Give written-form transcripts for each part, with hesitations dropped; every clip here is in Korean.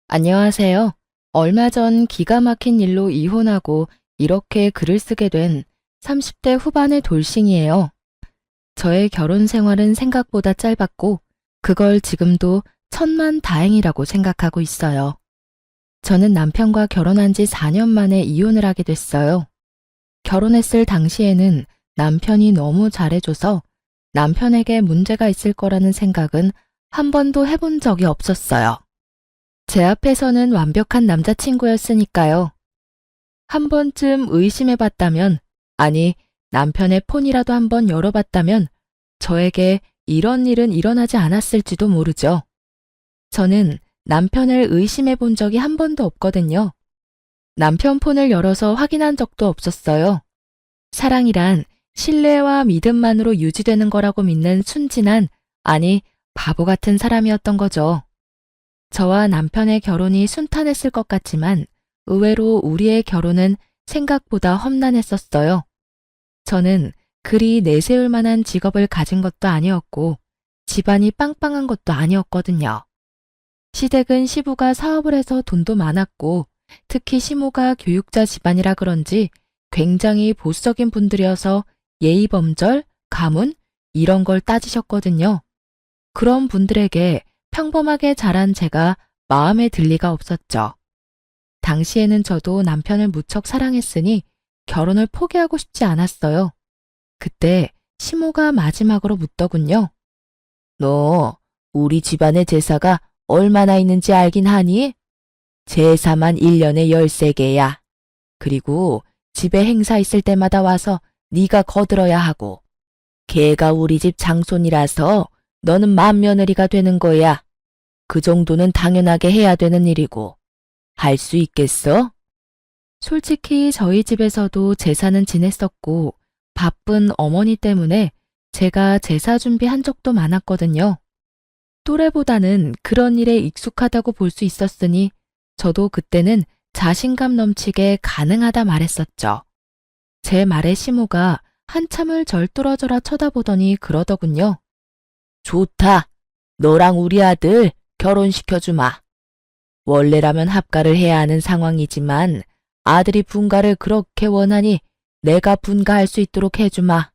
안녕하세요. 얼마 전 기가 막힌 일로 이혼하고 이렇게 글을 쓰게 된 30대 후반의 돌싱이에요. 저의 결혼 생활은 생각보다 짧았고 그걸 지금도 천만 다행이라고 생각하고 있어요. 저는 남편과 결혼한 지 4년 만에 이혼을 하게 됐어요. 결혼했을 당시에는 남편이 너무 잘해줘서 남편에게 문제가 있을 거라는 생각은 한 번도 해본 적이 없었어요. 제 앞에서는 완벽한 남자친구였으니까요. 한 번쯤 의심해봤다면, 아니, 남편의 폰이라도 한번 열어봤다면, 저에게 이런 일은 일어나지 않았을지도 모르죠. 저는 남편을 의심해본 적이 한 번도 없거든요. 남편 폰을 열어서 확인한 적도 없었어요. 사랑이란 신뢰와 믿음만으로 유지되는 거라고 믿는 순진한, 아니, 바보 같은 사람이었던 거죠. 저와 남편의 결혼이 순탄했을 것 같지만 의외로 우리의 결혼은 생각보다 험난했었어요. 저는 그리 내세울 만한 직업을 가진 것도 아니었고 집안이 빵빵한 것도 아니었거든요. 시댁은 시부가 사업을 해서 돈도 많았고 특히 시모가 교육자 집안이라 그런지 굉장히 보수적인 분들이어서 예의범절, 가문 이런 걸 따지셨거든요. 그런 분들에게 평범하게 자란 제가 마음에 들 리가 없었죠. 당시에는 저도 남편을 무척 사랑했으니 결혼을 포기하고 싶지 않았어요. 그때 시모가 마지막으로 묻더군요. 너 우리 집안의 제사가 얼마나 있는지 알긴 하니? 제사만 1년에 13개야. 그리고 집에 행사 있을 때마다 와서 네가 거들어야 하고 걔가 우리 집 장손이라서 너는 맏며느리가 되는 거야. 그 정도는 당연하게 해야 되는 일이고. 할 수 있겠어? 솔직히 저희 집에서도 제사는 지냈었고 바쁜 어머니 때문에 제가 제사 준비한 적도 많았거든요. 또래보다는 그런 일에 익숙하다고 볼 수 있었으니 저도 그때는 자신감 넘치게 가능하다 말했었죠. 제 말에 시모가 한참을 절 뚫어져라 쳐다보더니 그러더군요. 좋다. 너랑 우리 아들 결혼시켜주마. 원래라면 합가를 해야 하는 상황이지만 아들이 분가를 그렇게 원하니 내가 분가할 수 있도록 해주마.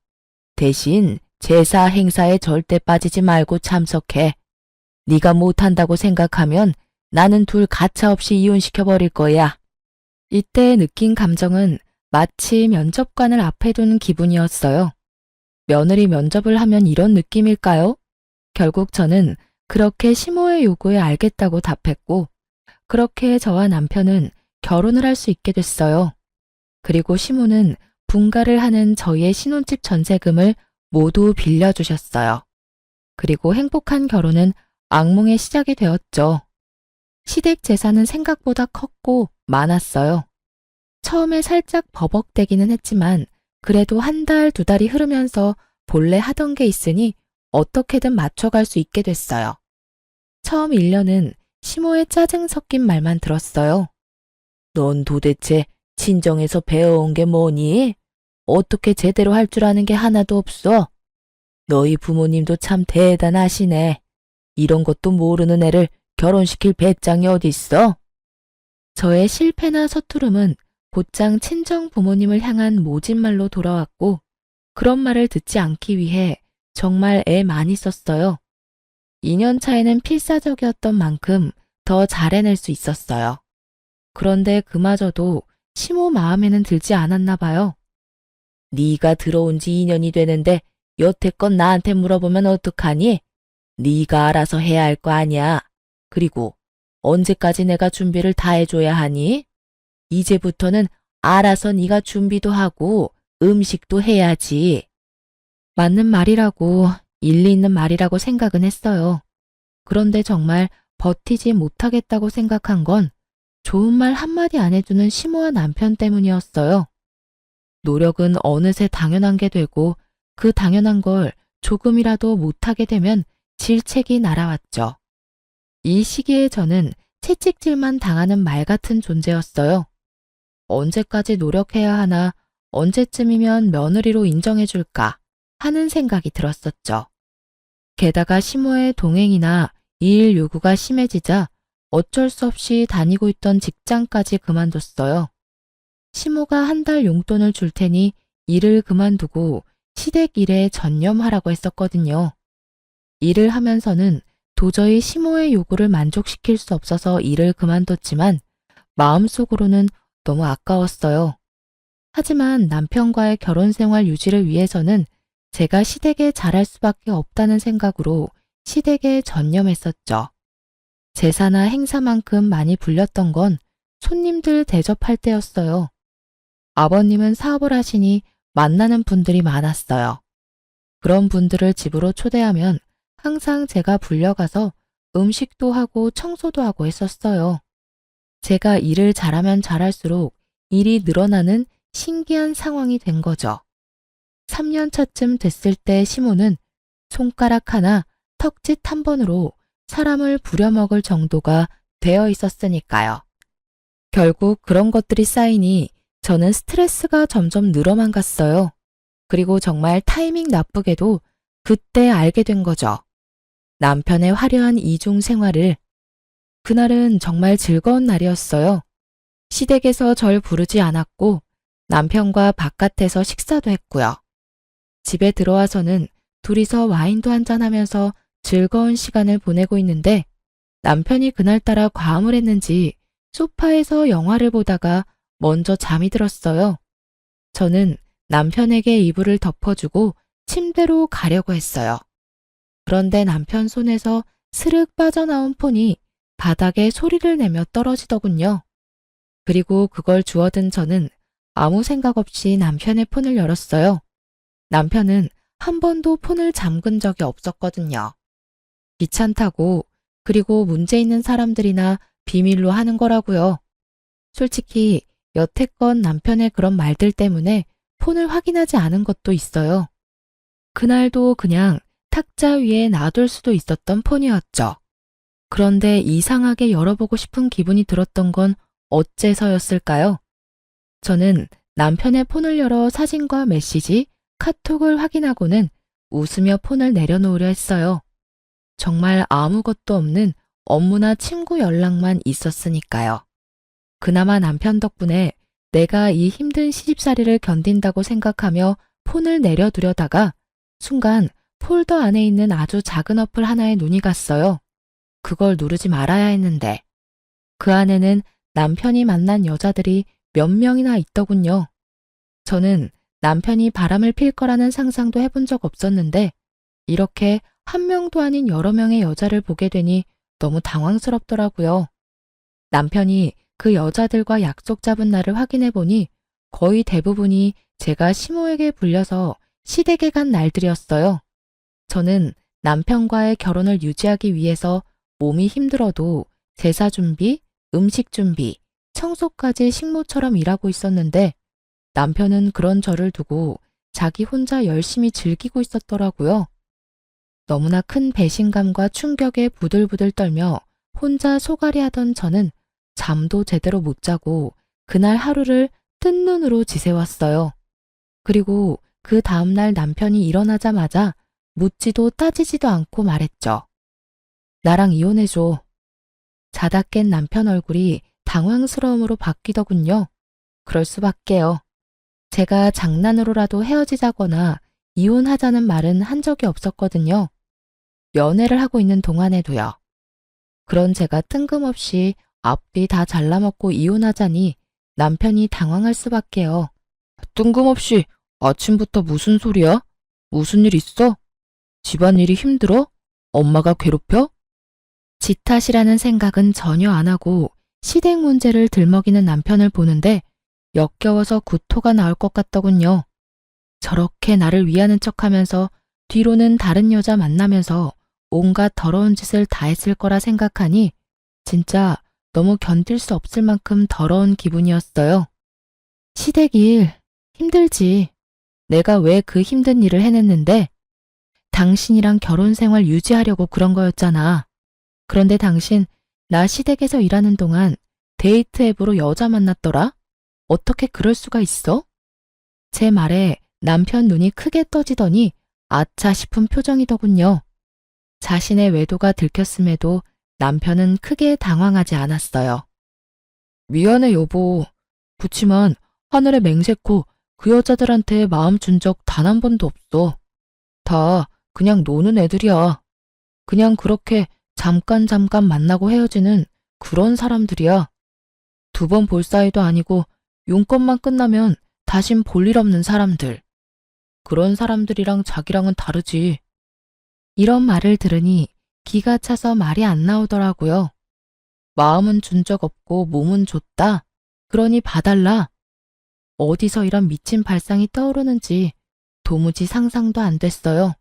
대신 제사 행사에 절대 빠지지 말고 참석해. 네가 못한다고 생각하면 나는 둘 가차없이 이혼시켜버릴 거야. 이때 느낀 감정은 마치 면접관을 앞에 둔 기분이었어요. 며느리 면접을 하면 이런 느낌일까요? 결국 저는 그렇게 시모의 요구에 알겠다고 답했고 그렇게 저와 남편은 결혼을 할 수 있게 됐어요. 그리고 시모는 분가를 하는 저희의 신혼집 전세금을 모두 빌려주셨어요. 그리고 행복한 결혼은 악몽의 시작이 되었죠. 시댁 재산은 생각보다 컸고 많았어요. 처음에 살짝 버벅대기는 했지만 그래도 한 달, 두 달이 흐르면서 본래 하던 게 있으니 어떻게든 맞춰갈 수 있게 됐어요. 처음 1년은 시모의 짜증 섞인 말만 들었어요. 넌 도대체 친정에서 배워온 게 뭐니? 어떻게 제대로 할 줄 아는 게 하나도 없어? 너희 부모님도 참 대단하시네. 이런 것도 모르는 애를 결혼시킬 배짱이 어딨어? 저의 실패나 서투름은 곧장 친정 부모님을 향한 모진말로 돌아왔고 그런 말을 듣지 않기 위해 정말 애 많이 썼어요. 2년 차에는 필사적이었던 만큼 더 잘해낼 수 있었어요. 그런데 그마저도 시모 마음에는 들지 않았나 봐요. 네가 들어온 지 2년이 되는데 여태껏 나한테 물어보면 어떡하니? 네가 알아서 해야 할 거 아니야. 그리고 언제까지 내가 준비를 다 해줘야 하니? 이제부터는 알아서 네가 준비도 하고 음식도 해야지. 맞는 말이라고 일리 있는 말이라고 생각은 했어요. 그런데 정말 버티지 못하겠다고 생각한 건 좋은 말 한마디 안 해주는 시모와 남편 때문이었어요. 노력은 어느새 당연한 게 되고 그 당연한 걸 조금이라도 못하게 되면 질책이 날아왔죠. 이 시기에 저는 채찍질만 당하는 말 같은 존재였어요. 언제까지 노력해야 하나, 언제쯤이면 며느리로 인정해줄까 하는 생각이 들었었죠. 게다가 시모의 동행이나 일 요구가 심해지자 어쩔 수 없이 다니고 있던 직장까지 그만뒀어요. 시모가 한 달 용돈을 줄 테니 일을 그만두고 시댁 일에 전념하라고 했었거든요. 일을 하면서는 도저히 시모의 요구를 만족시킬 수 없어서 일을 그만뒀지만 마음속으로는 너무 아까웠어요. 하지만 남편과의 결혼 생활 유지를 위해서는 제가 시댁에 잘할 수밖에 없다는 생각으로 시댁에 전념했었죠. 제사나 행사만큼 많이 불렸던 건 손님들 대접할 때였어요. 아버님은 사업을 하시니 만나는 분들이 많았어요. 그런 분들을 집으로 초대하면 항상 제가 불려가서 음식도 하고 청소도 하고 했었어요. 제가 일을 잘하면 잘할수록 일이 늘어나는 신기한 상황이 된 거죠. 3년 차쯤 됐을 때 시모는 손가락 하나, 턱짓 한 번으로 사람을 부려먹을 정도가 되어 있었으니까요. 결국 그런 것들이 쌓이니 저는 스트레스가 점점 늘어만 갔어요. 그리고 정말 타이밍 나쁘게도 그때 알게 된 거죠. 남편의 화려한 이중 생활을. 그날은 정말 즐거운 날이었어요. 시댁에서 절 부르지 않았고 남편과 바깥에서 식사도 했고요. 집에 들어와서는 둘이서 와인도 한잔하면서 즐거운 시간을 보내고 있는데 남편이 그날따라 과음을 했는지 소파에서 영화를 보다가 먼저 잠이 들었어요. 저는 남편에게 이불을 덮어주고 침대로 가려고 했어요. 그런데 남편 손에서 스르륵 빠져나온 폰이 바닥에 소리를 내며 떨어지더군요. 그리고 그걸 주워든 저는 아무 생각 없이 남편의 폰을 열었어요. 남편은 한 번도 폰을 잠근 적이 없었거든요. 귀찮다고, 그리고 문제 있는 사람들이나 비밀로 하는 거라고요. 솔직히 여태껏 남편의 그런 말들 때문에 폰을 확인하지 않은 것도 있어요. 그날도 그냥 탁자 위에 놔둘 수도 있었던 폰이었죠. 그런데 이상하게 열어보고 싶은 기분이 들었던 건 어째서였을까요? 저는 남편의 폰을 열어 사진과 메시지, 카톡을 확인하고는 웃으며 폰을 내려놓으려 했어요. 정말 아무것도 없는 업무나 친구 연락만 있었으니까요. 그나마 남편 덕분에 내가 이 힘든 시집살이를 견딘다고 생각하며 폰을 내려두려다가 순간 폴더 안에 있는 아주 작은 어플 하나에 눈이 갔어요. 그걸 누르지 말아야 했는데 그 안에는 남편이 만난 여자들이 몇 명이나 있더군요. 저는 남편이 바람을 필 거라는 상상도 해본 적 없었는데 이렇게 한 명도 아닌 여러 명의 여자를 보게 되니 너무 당황스럽더라고요. 남편이 그 여자들과 약속 잡은 날을 확인해 보니 거의 대부분이 제가 시모에게 불려서 시댁에 간 날들이었어요. 저는 남편과의 결혼을 유지하기 위해서 몸이 힘들어도 제사 준비, 음식 준비, 청소까지 식모처럼 일하고 있었는데 남편은 그런 저를 두고 자기 혼자 열심히 즐기고 있었더라고요. 너무나 큰 배신감과 충격에 부들부들 떨며 혼자 소갈이 하던 저는 잠도 제대로 못 자고 그날 하루를 뜬 눈으로 지새웠어요. 그리고 그 다음날 남편이 일어나자마자 묻지도 따지지도 않고 말했죠. 나랑 이혼해줘. 자다 깬 남편 얼굴이 당황스러움으로 바뀌더군요. 그럴 수밖에요. 제가 장난으로라도 헤어지자거나 이혼하자는 말은 한 적이 없었거든요. 연애를 하고 있는 동안에도요. 그런 제가 뜬금없이 앞뒤 다 잘라먹고 이혼하자니 남편이 당황할 수밖에요. 뜬금없이 아침부터 무슨 소리야? 무슨 일 있어? 집안일이 힘들어? 엄마가 괴롭혀? 지 탓이라는 생각은 전혀 안 하고 시댁 문제를 들먹이는 남편을 보는데 역겨워서 구토가 나올 것 같더군요. 저렇게 나를 위하는 척하면서 뒤로는 다른 여자 만나면서 온갖 더러운 짓을 다 했을 거라 생각하니 진짜 너무 견딜 수 없을 만큼 더러운 기분이었어요. 시댁 일 힘들지. 내가 왜 그 힘든 일을 해냈는데? 당신이랑 결혼 생활 유지하려고 그런 거였잖아. 그런데 당신 나 시댁에서 일하는 동안 데이트 앱으로 여자 만났더라? 어떻게 그럴 수가 있어? 제 말에 남편 눈이 크게 떠지더니 아차 싶은 표정이더군요. 자신의 외도가 들켰음에도 남편은 크게 당황하지 않았어요. 미안해, 여보. 그치만 하늘에 맹세코 그 여자들한테 마음 준 적 단 한 번도 없어. 다 그냥 노는 애들이야. 그냥 그렇게 잠깐 만나고 헤어지는 그런 사람들이야. 두 번 볼 사이도 아니고 용건만 끝나면 다신 볼 일 없는 사람들. 그런 사람들이랑 자기랑은 다르지. 이런 말을 들으니 기가 차서 말이 안 나오더라고요. 마음은 준 적 없고 몸은 줬다. 그러니 봐달라. 어디서 이런 미친 발상이 떠오르는지 도무지 상상도 안 됐어요.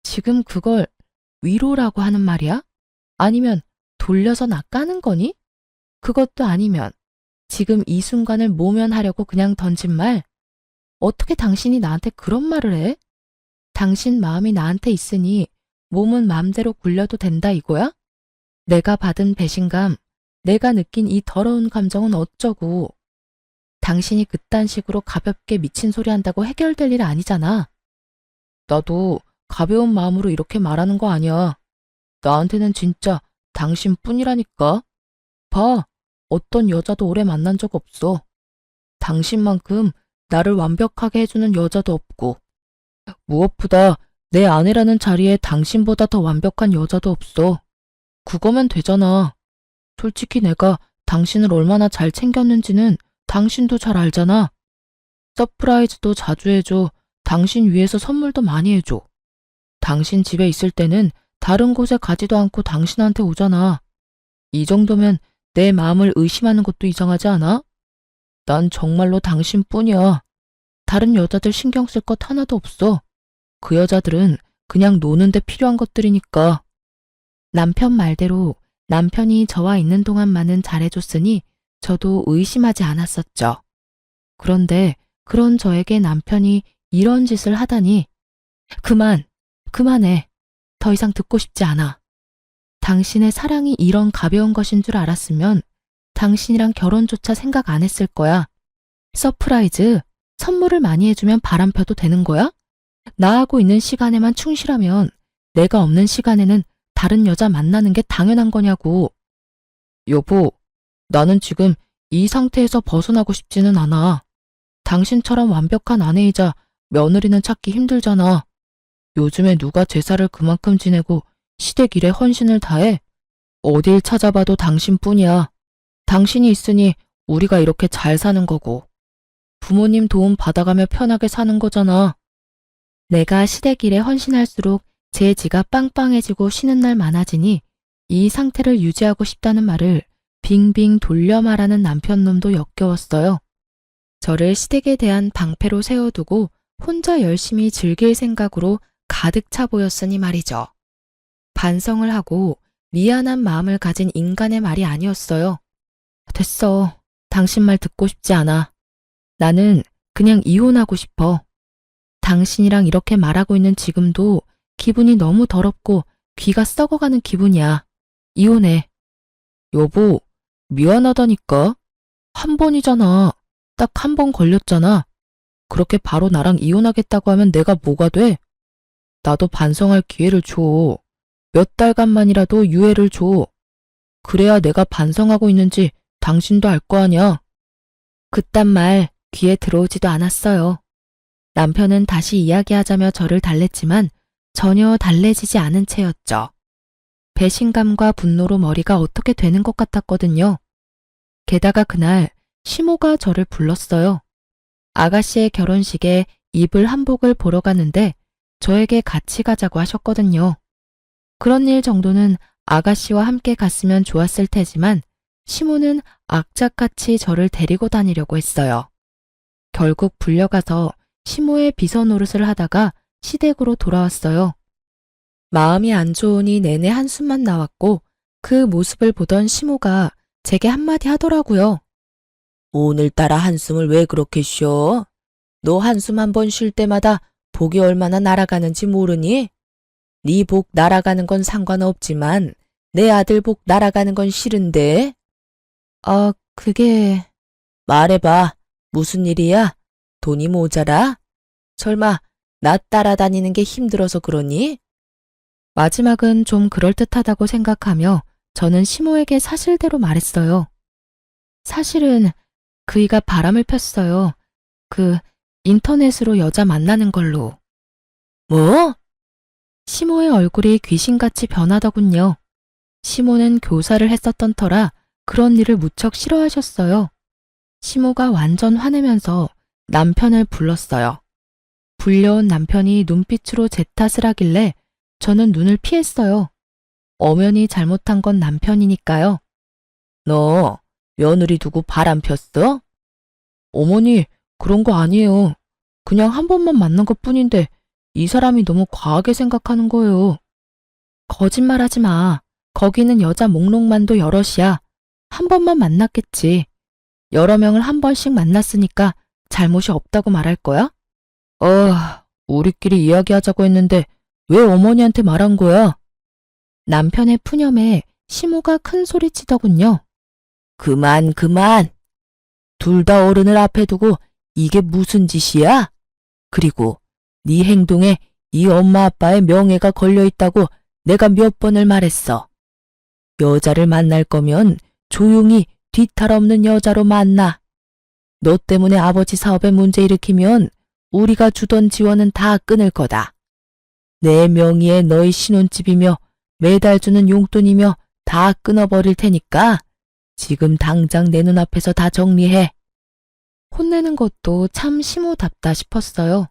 지금 그걸 위로라고 하는 말이야? 아니면 돌려서 나 까는 거니? 그것도 아니면 지금 이 순간을 모면하려고 그냥 던진 말? 어떻게 당신이 나한테 그런 말을 해? 당신 마음이 나한테 있으니 몸은 마음대로 굴려도 된다 이거야? 내가 받은 배신감, 내가 느낀 이 더러운 감정은 어쩌고. 당신이 그딴 식으로 가볍게 미친 소리 한다고 해결될 일 아니잖아. 나도 가벼운 마음으로 이렇게 말하는 거 아니야. 나한테는 진짜 당신뿐이라니까. 봐, 어떤 여자도 오래 만난 적 없어. 당신만큼 나를 완벽하게 해주는 여자도 없고, 무엇보다 내 아내라는 자리에 당신보다 더 완벽한 여자도 없어. 그거면 되잖아. 솔직히 내가 당신을 얼마나 잘 챙겼는지는 당신도 잘 알잖아. 서프라이즈도 자주 해줘. 당신 위해서 선물도 많이 해줘. 당신 집에 있을 때는 다른 곳에 가지도 않고 당신한테 오잖아. 이 정도면 내 마음을 의심하는 것도 이상하지 않아? 난 정말로 당신뿐이야. 다른 여자들 신경 쓸 것 하나도 없어. 그 여자들은 그냥 노는데 필요한 것들이니까. 남편 말대로 남편이 저와 있는 동안만은 잘해줬으니 저도 의심하지 않았었죠. 그런데 그런 저에게 남편이 이런 짓을 하다니. 그만해. 더 이상 듣고 싶지 않아. 당신의 사랑이 이런 가벼운 것인 줄 알았으면 당신이랑 결혼조차 생각 안 했을 거야. 서프라이즈, 선물을 많이 해주면 바람 펴도 되는 거야? 나하고 있는 시간에만 충실하면 내가 없는 시간에는 다른 여자 만나는 게 당연한 거냐고. 여보, 나는 지금 이 상태에서 벗어나고 싶지는 않아. 당신처럼 완벽한 아내이자 며느리는 찾기 힘들잖아. 요즘에 누가 제사를 그만큼 지내고 시댁 일에 헌신을 다해? 어딜 찾아봐도 당신뿐이야. 당신이 있으니 우리가 이렇게 잘 사는 거고. 부모님 도움 받아가며 편하게 사는 거잖아. 내가 시댁 일에 헌신할수록 제 지가 빵빵해지고 쉬는 날 많아지니 이 상태를 유지하고 싶다는 말을 빙빙 돌려 말하는 남편놈도 역겨웠어요. 저를 시댁에 대한 방패로 세워두고 혼자 열심히 즐길 생각으로 가득 차 보였으니 말이죠. 반성을 하고 미안한 마음을 가진 인간의 말이 아니었어요. 됐어. 당신 말 듣고 싶지 않아. 나는 그냥 이혼하고 싶어. 당신이랑 이렇게 말하고 있는 지금도 기분이 너무 더럽고 귀가 썩어가는 기분이야. 이혼해. 여보, 미안하다니까. 한 번이잖아. 딱 한 번 걸렸잖아. 그렇게 바로 나랑 이혼하겠다고 하면 내가 뭐가 돼? 나도 반성할 기회를 줘. 몇 달간만이라도 유예를 줘. 그래야 내가 반성하고 있는지 당신도 알 거 아니야. 그딴 말 귀에 들어오지도 않았어요. 남편은 다시 이야기하자며 저를 달랬지만 전혀 달래지지 않은 채였죠. 배신감과 분노로 머리가 어떻게 되는 것 같았거든요. 게다가 그날 시모가 저를 불렀어요. 아가씨의 결혼식에 입을 한복을 보러 가는데 저에게 같이 가자고 하셨거든요. 그런 일 정도는 아가씨와 함께 갔으면 좋았을 테지만 시모는 악착같이 저를 데리고 다니려고 했어요. 결국 불려가서 시모의 비서 노릇을 하다가 시댁으로 돌아왔어요. 마음이 안 좋으니 내내 한숨만 나왔고 그 모습을 보던 시모가 제게 한마디 하더라고요. 오늘따라 한숨을 왜 그렇게 쉬어? 너 한숨 한 번 쉴 때마다 복이 얼마나 날아가는지 모르니? 네 복 날아가는 건 상관없지만 내 아들 복 날아가는 건 싫은데? 그게... 말해봐. 무슨 일이야? 돈이 모자라? 설마 나 따라다니는 게 힘들어서 그러니? 마지막은 좀 그럴듯하다고 생각하며 저는 시모에게 사실대로 말했어요. 사실은 그이가 바람을 폈어요. 인터넷으로 여자 만나는 걸로. 뭐? 시모의 얼굴이 귀신같이 변하더군요. 시모는 교사를 했었던 터라 그런 일을 무척 싫어하셨어요. 시모가 완전 화내면서 남편을 불렀어요. 불려온 남편이 눈빛으로 제 탓을 하길래 저는 눈을 피했어요. 엄연히 잘못한 건 남편이니까요. 너 며느리 두고 바람 폈어? 어머니, 그런 거 아니에요. 그냥 한 번만 만난 것뿐인데 이 사람이 너무 과하게 생각하는 거예요. 거짓말하지 마. 거기는 여자 목록만도 여럿이야. 한 번만 만났겠지. 여러 명을 한 번씩 만났으니까 잘못이 없다고 말할 거야? 우리끼리 이야기하자고 했는데 왜 어머니한테 말한 거야? 남편의 푸념에 시모가 큰 소리 치더군요. 그만. 둘 다 어른을 앞에 두고 이게 무슨 짓이야? 그리고 네 행동에 이 엄마 아빠의 명예가 걸려 있다고 내가 몇 번을 말했어. 여자를 만날 거면 조용히 뒤탈 없는 여자로 만나. 너 때문에 아버지 사업에 문제 일으키면 우리가 주던 지원은 다 끊을 거다. 내 명의에 너희 신혼집이며 매달 주는 용돈이며 다 끊어버릴 테니까 지금 당장 내 눈앞에서 다 정리해. 혼내는 것도 참 시모답다 싶었어요.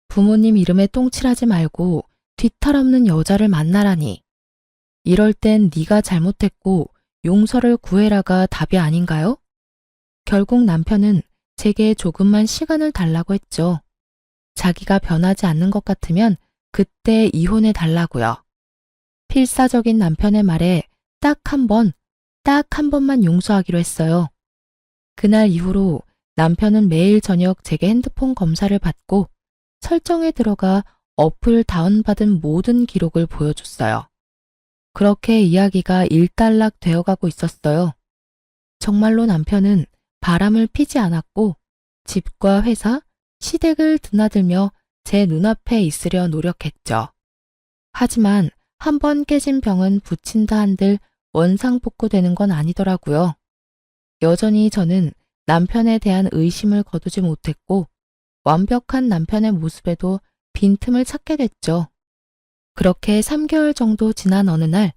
부모님 이름에 똥칠하지 말고 뒤탈 없는 여자를 만나라니. 이럴 땐 네가 잘못했고 용서를 구해라가 답이 아닌가요? 결국 남편은 제게 조금만 시간을 달라고 했죠. 자기가 변하지 않는 것 같으면 그때 이혼해 달라고요. 필사적인 남편의 말에 딱 한 번만 용서하기로 했어요. 그날 이후로 남편은 매일 저녁 제게 핸드폰 검사를 받고 설정에 들어가 어플 다운받은 모든 기록을 보여줬어요. 그렇게 이야기가 일단락 되어가고 있었어요. 정말로 남편은 바람을 피지 않았고 집과 회사, 시댁을 드나들며 제 눈앞에 있으려 노력했죠. 하지만 한 번 깨진 병은 붙인다 한들 원상복구되는 건 아니더라고요. 여전히 저는 남편에 대한 의심을 거두지 못했고 완벽한 남편의 모습에도 빈틈을 찾게 됐죠. 그렇게 3개월 정도 지난 어느 날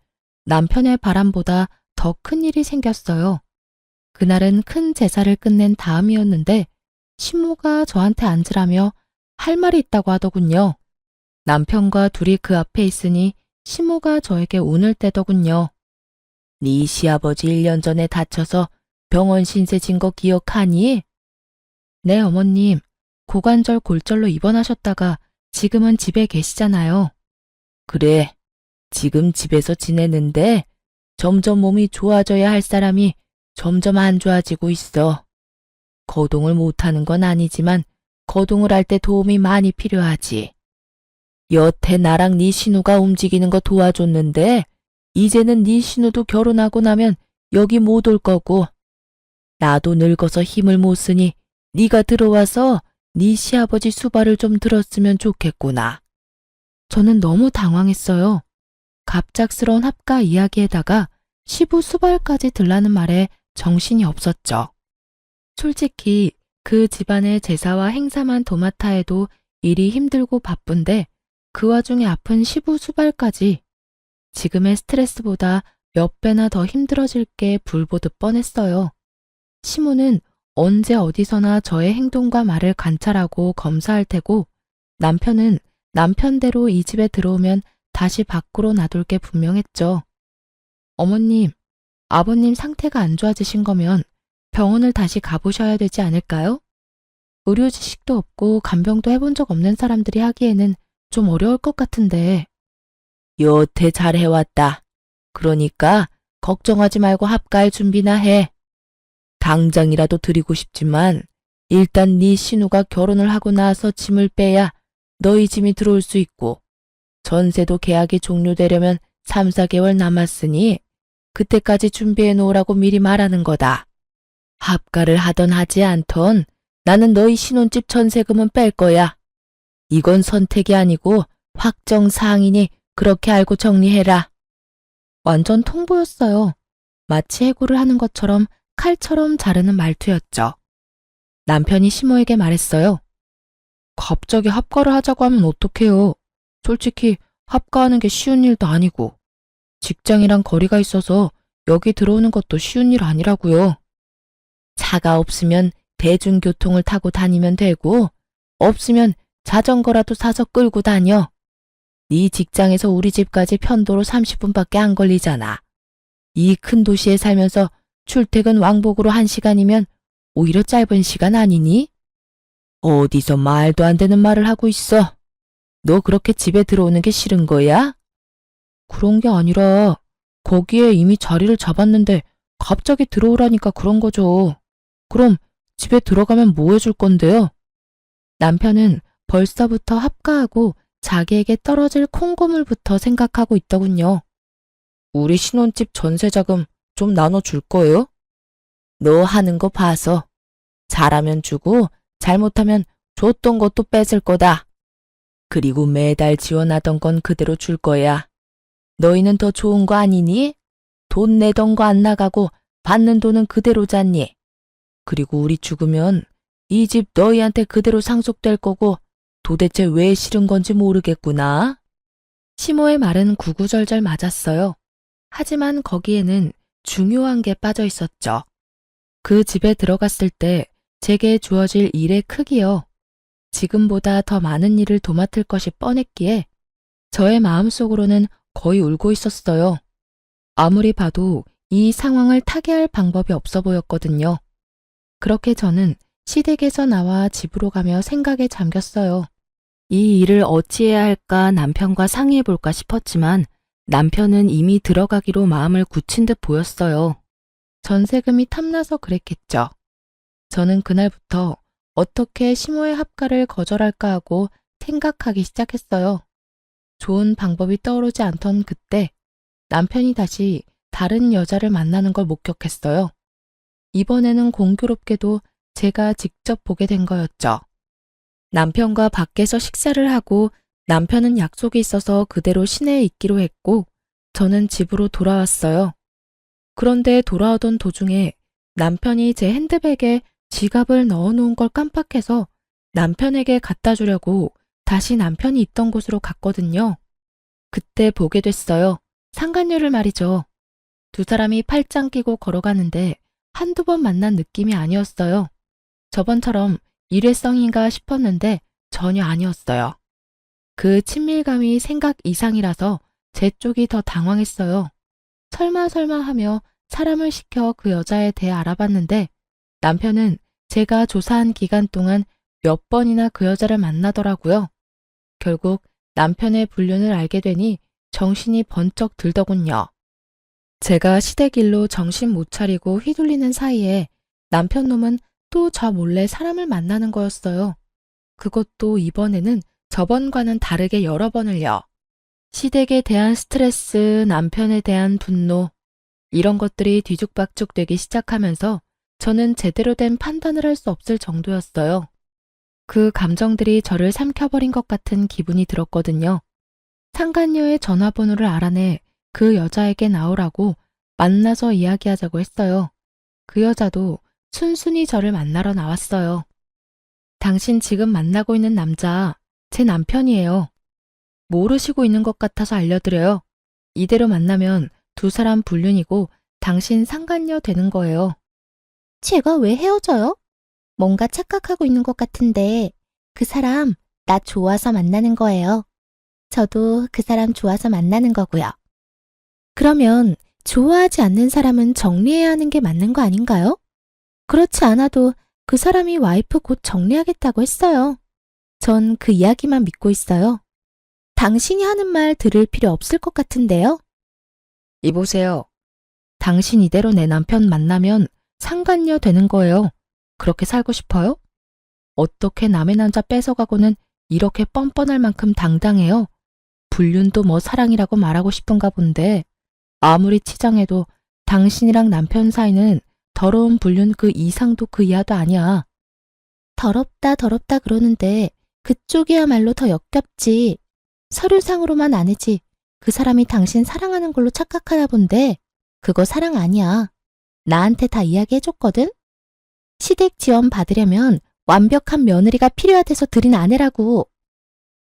남편의 바람보다 더 큰 일이 생겼어요. 그날은 큰 제사를 끝낸 다음이었는데 시모가 저한테 앉으라며 할 말이 있다고 하더군요. 남편과 둘이 그 앞에 있으니 시모가 저에게 운을 떼더군요. 네 시아버지 1년 전에 다쳐서 병원 신세 진 거 기억하니? 네, 어머님. 고관절 골절로 입원하셨다가 지금은 집에 계시잖아요. 그래, 지금 집에서 지내는데 점점 몸이 좋아져야 할 사람이 점점 안 좋아지고 있어. 거동을 못하는 건 아니지만 거동을 할 때 도움이 많이 필요하지. 여태 나랑 네 신우가 움직이는 거 도와줬는데 이제는 네 신우도 결혼하고 나면 여기 못 올 거고 나도 늙어서 힘을 못 쓰니 네가 들어와서 네 시아버지 수발을 좀 들었으면 좋겠구나. 저는 너무 당황했어요. 갑작스러운 합가 이야기에다가 시부 수발까지 들라는 말에 정신이 없었죠. 솔직히 그 집안의 제사와 행사만 도맡아 해도 일이 힘들고 바쁜데 그 와중에 아픈 시부 수발까지 지금의 스트레스보다 몇 배나 더 힘들어질 게 불보듯 뻔했어요. 시모는 언제 어디서나 저의 행동과 말을 관찰하고 검사할 테고 남편은 남편대로 이 집에 들어오면 다시 밖으로 놔둘 게 분명했죠. 어머님, 아버님 상태가 안 좋아지신 거면 병원을 다시 가보셔야 되지 않을까요? 의료 지식도 없고 간병도 해본 적 없는 사람들이 하기에는 좀 어려울 것 같은데. 여태 잘 해왔다. 그러니까 걱정하지 말고 합가할 준비나 해. 당장이라도 드리고 싶지만 일단 네 신우가 결혼을 하고 나서 짐을 빼야 너희 짐이 들어올 수 있고 전세도 계약이 종료되려면 3, 4개월 남았으니 그때까지 준비해 놓으라고 미리 말하는 거다. 합가를 하던 하지 않던 나는 너희 신혼집 전세금은 뺄 거야. 이건 선택이 아니고 확정 사항이니 그렇게 알고 정리해라. 완전 통보였어요. 마치 해고를 하는 것처럼 칼처럼 자르는 말투였죠. 남편이 시모에게 말했어요. 갑자기 합가를 하자고 하면 어떡해요. 솔직히 합가하는 게 쉬운 일도 아니고 직장이랑 거리가 있어서 여기 들어오는 것도 쉬운 일 아니라고요. 차가 없으면 대중교통을 타고 다니면 되고 없으면 자전거라도 사서 끌고 다녀. 네 직장에서 우리 집까지 편도로 30분밖에 안 걸리잖아. 이 큰 도시에 살면서 출퇴근 왕복으로 1시간이면 오히려 짧은 시간 아니니? 어디서 말도 안 되는 말을 하고 있어. 너 그렇게 집에 들어오는 게 싫은 거야? 그런 게 아니라 거기에 이미 자리를 잡았는데 갑자기 들어오라니까 그런 거죠. 그럼 집에 들어가면 뭐 해줄 건데요? 남편은 벌써부터 합가하고 자기에게 떨어질 콩고물부터 생각하고 있더군요. 우리 신혼집 전세자금 좀 나눠줄 거예요? 너 하는 거 봐서 잘하면 주고 잘못하면 줬던 것도 뺏을 거다. 그리고 매달 지원하던 건 그대로 줄 거야. 너희는 더 좋은 거 아니니? 돈 내던 거 안 나가고 받는 돈은 그대로 잤니? 그리고 우리 죽으면 이 집 너희한테 그대로 상속될 거고 도대체 왜 싫은 건지 모르겠구나. 시모의 말은 구구절절 맞았어요. 하지만 거기에는 중요한 게 빠져 있었죠. 그 집에 들어갔을 때 제게 주어질 일의 크기요. 지금보다 더 많은 일을 도맡을 것이 뻔했기에 저의 마음속으로는 거의 울고 있었어요. 아무리 봐도 이 상황을 타개할 방법이 없어 보였거든요. 그렇게 저는 시댁에서 나와 집으로 가며 생각에 잠겼어요. 이 일을 어찌해야 할까 남편과 상의해 볼까 싶었지만 남편은 이미 들어가기로 마음을 굳힌 듯 보였어요. 전세금이 탐나서 그랬겠죠. 저는 그날부터 어떻게 시모의 합가를 거절할까 하고 생각하기 시작했어요. 좋은 방법이 떠오르지 않던 그때 남편이 다시 다른 여자를 만나는 걸 목격했어요. 이번에는 공교롭게도 제가 직접 보게 된 거였죠. 남편과 밖에서 식사를 하고 남편은 약속이 있어서 그대로 시내에 있기로 했고 저는 집으로 돌아왔어요. 그런데 돌아오던 도중에 남편이 제 핸드백에 지갑을 넣어놓은 걸 깜빡해서 남편에게 갖다 주려고 다시 남편이 있던 곳으로 갔거든요. 그때 보게 됐어요. 상간녀를 말이죠. 두 사람이 팔짱 끼고 걸어가는데 한두 번 만난 느낌이 아니었어요. 저번처럼 일회성인가 싶었는데 전혀 아니었어요. 그 친밀감이 생각 이상이라서 제 쪽이 더 당황했어요. 설마 하며 사람을 시켜 그 여자에 대해 알아봤는데 남편은 제가 조사한 기간 동안 몇 번이나 그 여자를 만나더라고요. 결국 남편의 불륜을 알게 되니 정신이 번쩍 들더군요. 제가 시댁 일로 정신 못 차리고 휘둘리는 사이에 남편 놈은 또 저 몰래 사람을 만나는 거였어요. 그것도 이번에는 저번과는 다르게 여러 번을요. 시댁에 대한 스트레스, 남편에 대한 분노, 이런 것들이 뒤죽박죽 되기 시작하면서 저는 제대로 된 판단을 할 수 없을 정도였어요. 그 감정들이 저를 삼켜버린 것 같은 기분이 들었거든요. 상간녀의 전화번호를 알아내 그 여자에게 나오라고 만나서 이야기하자고 했어요. 그 여자도 순순히 저를 만나러 나왔어요. 당신 지금 만나고 있는 남자, 제 남편이에요. 모르시고 있는 것 같아서 알려드려요. 이대로 만나면 두 사람 불륜이고 당신 상간녀 되는 거예요. 제가 왜 헤어져요? 뭔가 착각하고 있는 것 같은데 그 사람 나 좋아서 만나는 거예요. 저도 그 사람 좋아서 만나는 거고요. 그러면 좋아하지 않는 사람은 정리해야 하는 게 맞는 거 아닌가요? 그렇지 않아도 그 사람이 와이프 곧 정리하겠다고 했어요. 전 그 이야기만 믿고 있어요. 당신이 하는 말 들을 필요 없을 것 같은데요? 이보세요. 당신 이대로 내 남편 만나면 상간녀 되는 거예요. 그렇게 살고 싶어요? 어떻게 남의 남자 뺏어가고는 이렇게 뻔뻔할 만큼 당당해요. 불륜도 뭐 사랑이라고 말하고 싶은가 본데 아무리 치장해도 당신이랑 남편 사이는 더러운 불륜 그 이상도 그 이하도 아니야. 더럽다 그러는데 그쪽이야말로 더 역겹지. 서류상으로만 아니지 그 사람이 당신 사랑하는 걸로 착각하나 본데 그거 사랑 아니야. 나한테 다 이야기해줬거든? 시댁 지원 받으려면 완벽한 며느리가 필요하대서 들인 아내라고.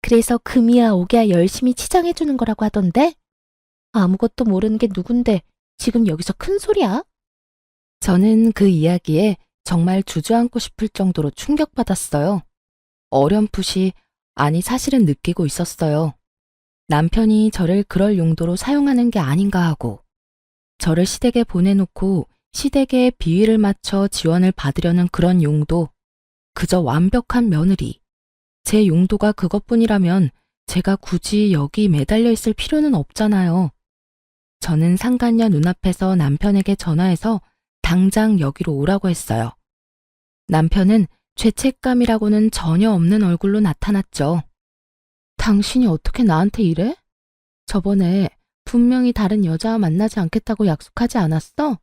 그래서 금이야 오기야 열심히 치장해주는 거라고 하던데? 아무것도 모르는 게 누군데 지금 여기서 큰 소리야? 저는 그 이야기에 정말 주저앉고 싶을 정도로 충격받았어요. 어렴풋이, 아니 사실은 느끼고 있었어요. 남편이 저를 그럴 용도로 사용하는 게 아닌가 하고, 저를 시댁에 보내놓고 시댁에 비위를 맞춰 지원을 받으려는 그런 용도, 그저 완벽한 며느리. 제 용도가 그것뿐이라면 제가 굳이 여기 매달려 있을 필요는 없잖아요. 저는 상간녀 눈앞에서 남편에게 전화해서 당장 여기로 오라고 했어요. 남편은 죄책감이라고는 전혀 없는 얼굴로 나타났죠. 당신이 어떻게 나한테 이래? 저번에 분명히 다른 여자와 만나지 않겠다고 약속하지 않았어?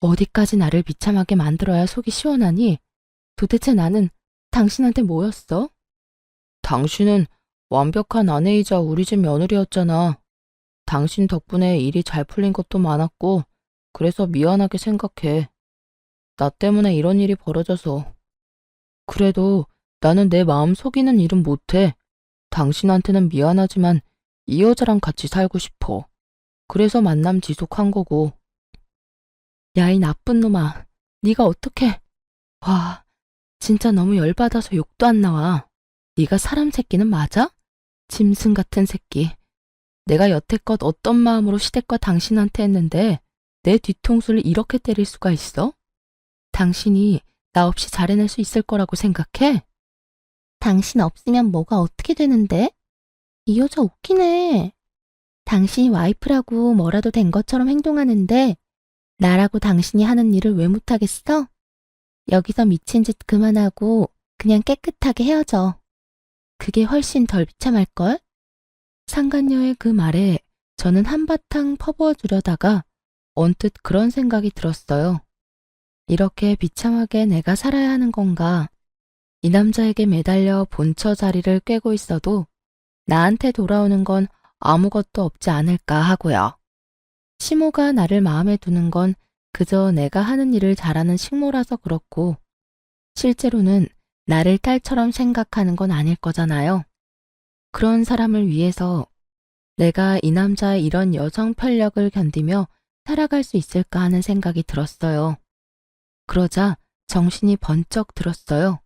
어디까지 나를 비참하게 만들어야 속이 시원하니? 도대체 나는 당신한테 뭐였어? 당신은 완벽한 아내이자 우리 집 며느리였잖아. 당신 덕분에 일이 잘 풀린 것도 많았고, 그래서 미안하게 생각해. 나 때문에 이런 일이 벌어져서. 그래도 나는 내 마음 속이는 일은 못해. 당신한테는 미안하지만 이 여자랑 같이 살고 싶어. 그래서 만남 지속한 거고. 야, 이 나쁜 놈아. 네가 어떻게... 와, 진짜 너무 열받아서 욕도 안 나와. 네가 사람 새끼는 맞아? 짐승 같은 새끼. 내가 여태껏 어떤 마음으로 시댁과 당신한테 했는데 내 뒤통수를 이렇게 때릴 수가 있어? 당신이 나 없이 잘해낼 수 있을 거라고 생각해? 당신 없으면 뭐가 어떻게 되는데? 이 여자 웃기네. 당신이 와이프라고 뭐라도 된 것처럼 행동하는데 나라고 당신이 하는 일을 왜 못하겠어? 여기서 미친 짓 그만하고 그냥 깨끗하게 헤어져. 그게 훨씬 덜 비참할걸? 상간녀의 그 말에 저는 한바탕 퍼부어 주려다가 언뜻 그런 생각이 들었어요. 이렇게 비참하게 내가 살아야 하는 건가? 이 남자에게 매달려 본처 자리를 꿰고 있어도 나한테 돌아오는 건 아무것도 없지 않을까 하고요. 시모가 나를 마음에 두는 건 그저 내가 하는 일을 잘하는 식모라서 그렇고, 실제로는 나를 딸처럼 생각하는 건 아닐 거잖아요. 그런 사람을 위해서 내가 이 남자의 이런 여성 편력을 견디며 살아갈 수 있을까 하는 생각이 들었어요. 그러자 정신이 번쩍 들었어요.